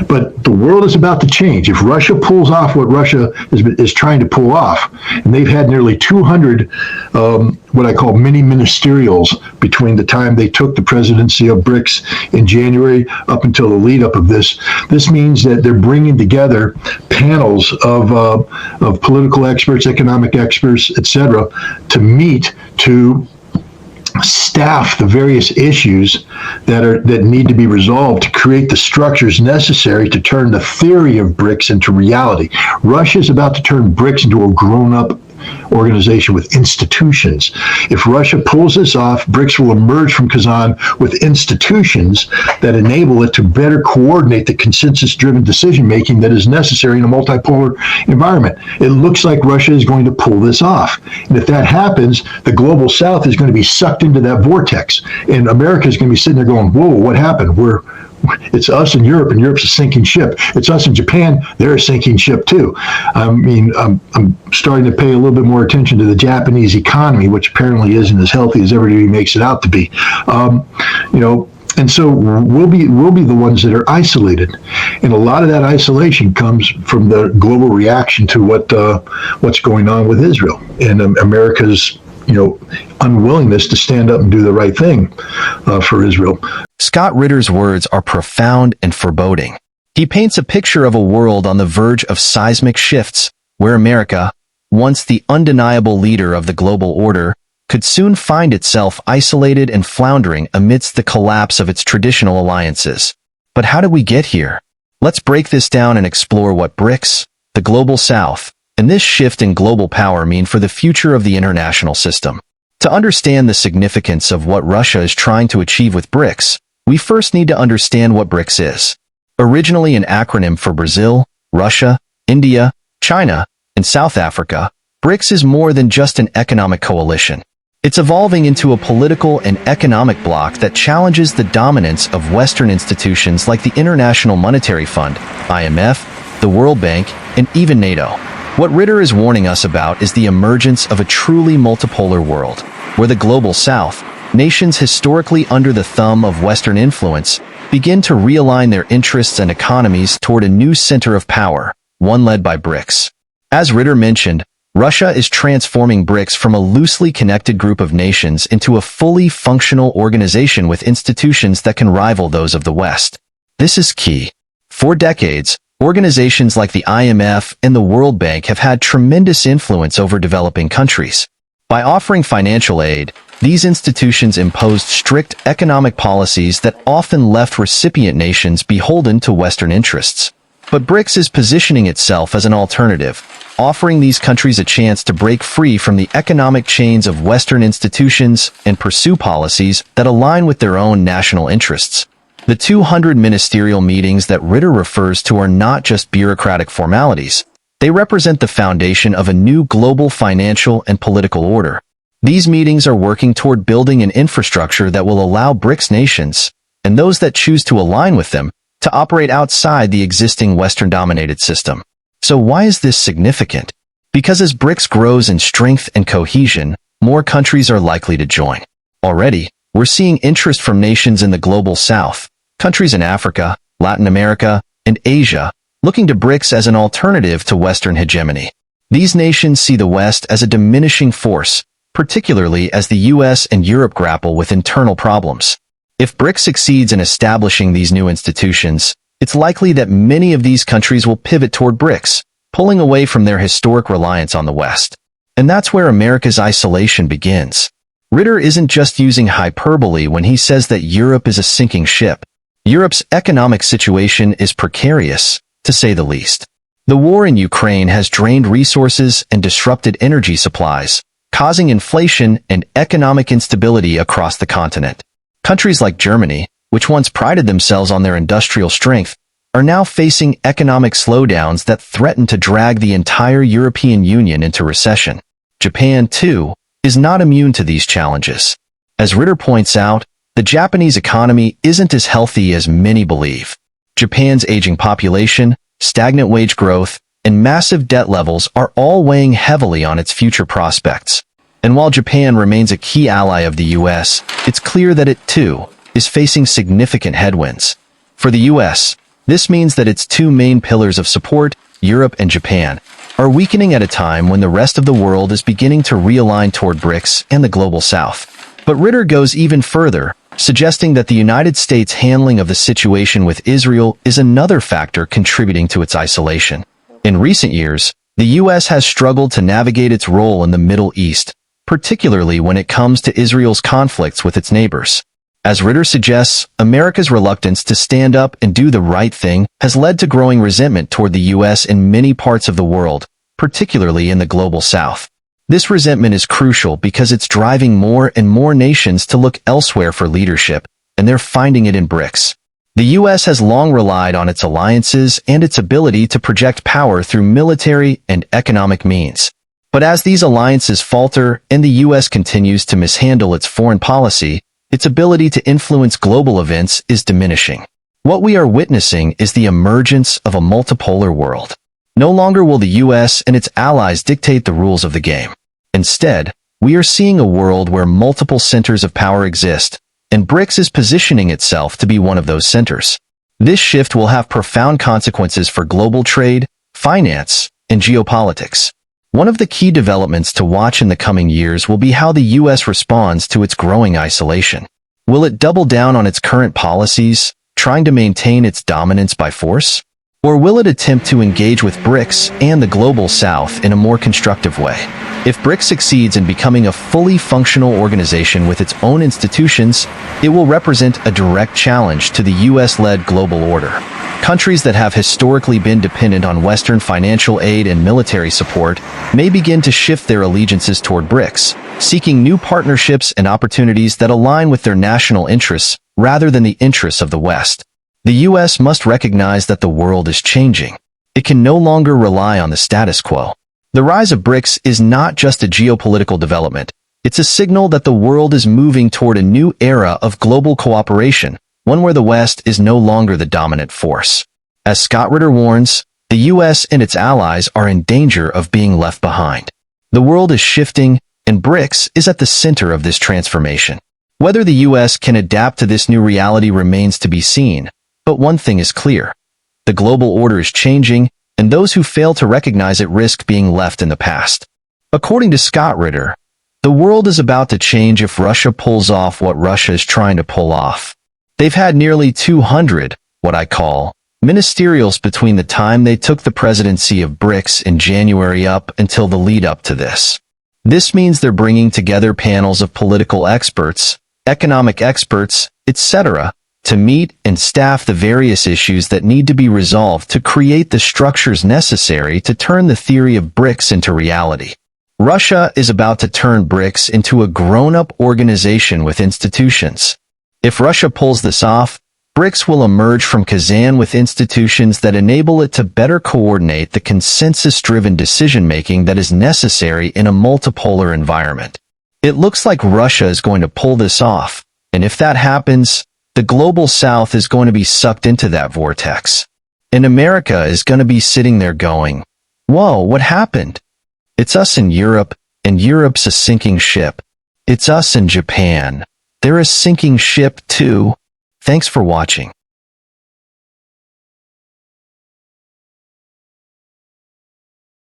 But the world is about to change. If Russia pulls off what Russia is trying to pull off, and they've had nearly 200 what I call mini ministerials between the time they took the presidency of BRICS in January up until the lead up of this. This means that they're bringing together panels of political experts, economic experts, etc., to meet to staff the various issues that need to be resolved to create the structures necessary to turn the theory of BRICS into reality. Russia is about to turn BRICS into a grown-up organization with institutions. If Russia pulls this off, BRICS will emerge from Kazan with institutions that enable it to better coordinate the consensus-driven decision-making that is necessary in a multipolar environment. It looks like Russia is going to pull this off. And if that happens, the global south is going to be sucked into that vortex. And America is going to be sitting there going, whoa, what happened? It's us and Europe's a sinking ship. It's us and Japan, they're a sinking ship too. I mean, I'm starting to pay a little bit more attention to the Japanese economy, which apparently isn't as healthy as everybody makes it out to be. And so we'll be the ones that are isolated, and a lot of that isolation comes from the global reaction to what's going on with Israel and America's unwillingness to stand up and do the right thing for Israel. Scott Ritter's words are profound and foreboding. He paints a picture of a world on the verge of seismic shifts, where America, once the undeniable leader of the global order, could soon find itself isolated and floundering amidst the collapse of its traditional alliances. But how did we get here? Let's break this down and explore what BRICS, the global south, and this shift in global power mean for the future of the international system. To understand the significance of what Russia is trying to achieve with BRICS, we first need to understand what BRICS is. Originally an acronym for Brazil, Russia, India, China, and South Africa, BRICS is more than just an economic coalition. It's evolving into a political and economic bloc that challenges the dominance of Western institutions like the International Monetary Fund, IMF, the World Bank, and even NATO. What Ritter is warning us about is the emergence of a truly multipolar world, where the global south, nations historically under the thumb of Western influence, begin to realign their interests and economies toward a new center of power, one led by BRICS. As Ritter mentioned, Russia is transforming BRICS from a loosely connected group of nations into a fully functional organization with institutions that can rival those of the West. This is key. For decades, organizations like the IMF and the World Bank have had tremendous influence over developing countries. By offering financial aid, these institutions imposed strict economic policies that often left recipient nations beholden to Western interests. But BRICS is positioning itself as an alternative, offering these countries a chance to break free from the economic chains of Western institutions and pursue policies that align with their own national interests. The 200 ministerial meetings that Ritter refers to are not just bureaucratic formalities. They represent the foundation of a new global financial and political order. These meetings are working toward building an infrastructure that will allow BRICS nations, and those that choose to align with them, to operate outside the existing Western-dominated system. So why is this significant? Because as BRICS grows in strength and cohesion, more countries are likely to join. Already, we're seeing interest from nations in the global south, countries in Africa, Latin America, and Asia, looking to BRICS as an alternative to Western hegemony. These nations see the West as a diminishing force, particularly as the US and Europe grapple with internal problems. If BRICS succeeds in establishing these new institutions, it's likely that many of these countries will pivot toward BRICS, pulling away from their historic reliance on the West. And that's where America's isolation begins. Ritter isn't just using hyperbole when he says that Europe is a sinking ship. Europe's economic situation is precarious, to say the least. The war in Ukraine has drained resources and disrupted energy supplies, causing inflation and economic instability across the continent. Countries like Germany, which once prided themselves on their industrial strength, are now facing economic slowdowns that threaten to drag the entire European Union into recession. Japan, too, is not immune to these challenges. As Ritter points out, the Japanese economy isn't as healthy as many believe. Japan's aging population, stagnant wage growth, and massive debt levels are all weighing heavily on its future prospects. And while Japan remains a key ally of the US, it's clear that it, too, is facing significant headwinds. For the US, This means that its two main pillars of support, Europe and Japan, are weakening at a time when the rest of the world is beginning to realign toward BRICS and the global south. But Ritter goes even further, suggesting that the United States' handling of the situation with Israel is another factor contributing to its isolation. In recent years, the U.S. has struggled to navigate its role in the Middle East, particularly when it comes to Israel's conflicts with its neighbors. As Ritter suggests, America's reluctance to stand up and do the right thing has led to growing resentment toward the U.S. in many parts of the world, particularly in the global south. This resentment is crucial because it's driving more and more nations to look elsewhere for leadership, and they're finding it in BRICS. The U.S. has long relied on its alliances and its ability to project power through military and economic means. But as these alliances falter and the U.S. continues to mishandle its foreign policy, its ability to influence global events is diminishing. What we are witnessing is the emergence of a multipolar world. No longer will the U.S. and its allies dictate the rules of the game. Instead, we are seeing a world where multiple centers of power exist, and BRICS is positioning itself to be one of those centers. This shift will have profound consequences for global trade, finance, and geopolitics. One of the key developments to watch in the coming years will be how the U.S. responds to its growing isolation. Will it double down on its current policies, trying to maintain its dominance by force? Or will it attempt to engage with BRICS and the global south in a more constructive way? If BRICS succeeds in becoming a fully functional organization with its own institutions, it will represent a direct challenge to the U.S.-led global order. Countries that have historically been dependent on Western financial aid and military support may begin to shift their allegiances toward BRICS, seeking new partnerships and opportunities that align with their national interests rather than the interests of the West. The U.S. must recognize that the world is changing. It can no longer rely on the status quo. The rise of BRICS is not just a geopolitical development. It's a signal that the world is moving toward a new era of global cooperation, one where the West is no longer the dominant force. As Scott Ritter warns, the U.S. and its allies are in danger of being left behind. The world is shifting, and BRICS is at the center of this transformation. Whether the U.S. can adapt to this new reality remains to be seen, but one thing is clear. The global order is changing, and those who fail to recognize it risk being left in the past. According to Scott Ritter, the world is about to change if Russia pulls off what Russia is trying to pull off. They've had nearly 200, what I call, ministerials between the time they took the presidency of BRICS in January up until the lead up to this. This means they're bringing together panels of political experts, economic experts, etc., to meet and staff the various issues that need to be resolved to create the structures necessary to turn the theory of BRICS into reality. Russia is about to turn BRICS into a grown-up organization with institutions. If Russia pulls this off, BRICS will emerge from Kazan with institutions that enable it to better coordinate the consensus-driven decision-making that is necessary in a multipolar environment. It looks like Russia is going to pull this off, and if that happens, the global south is going to be sucked into that vortex. And America is going to be sitting there going, "Whoa, what happened? It's us in Europe, and Europe's a sinking ship. It's us in Japan. They're a sinking ship too." Thanks for watching.